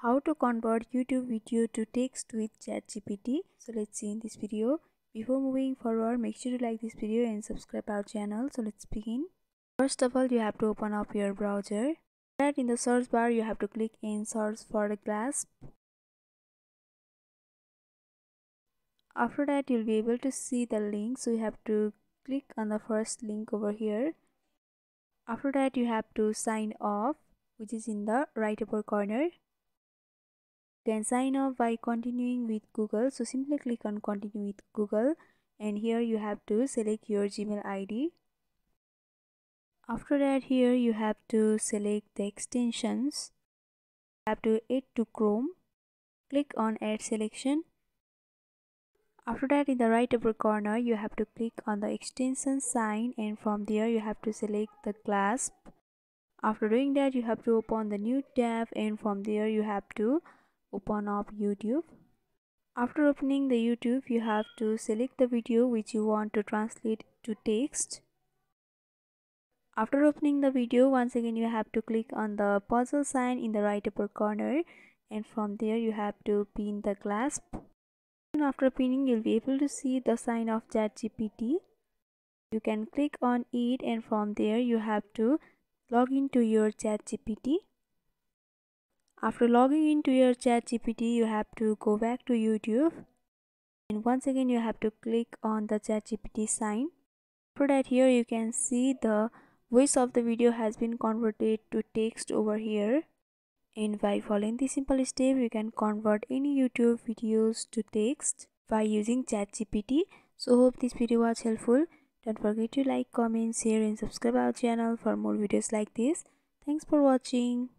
How to convert YouTube video to text with ChatGPT. So let's see in this video. Before moving forward, make sure to like this video and subscribe our channel. So let's begin. First of all, you have to open up your browser. That in the search bar, you have to click in search for the Glasp. After that, you'll be able to see the link. So you have to click on the first link over here. After that, you have to sign off, which is in the right upper corner. You can sign off by continuing with Google. So simply click on continue with Google, and here you have to select your Gmail ID. After that, here you have to select the extensions. You have to add to Chrome. Click on add selection. After that, in the right upper corner, you have to click on the extension sign, and from there you have to select the Glasp. After doing that, you have to open the new tab, and from there you have to open up YouTube. After opening the YouTube, you have to select the video which you want to translate to text. After opening the video, once again you have to click on the puzzle sign in the right upper corner, and from there you have to pin the Glasp. And after pinning, you'll be able to see the sign of ChatGPT. You can click on it, and from there you have to log into your ChatGPT. After logging into your ChatGPT, you have to go back to YouTube, and once again you have to click on the ChatGPT sign. After that, here you can see the voice of the video has been converted to text over here, and by following this simple step, you can convert any YouTube videos to text by using ChatGPT. So hope this video was helpful. Don't forget to like, comment, share and subscribe our channel for more videos like this. Thanks for watching.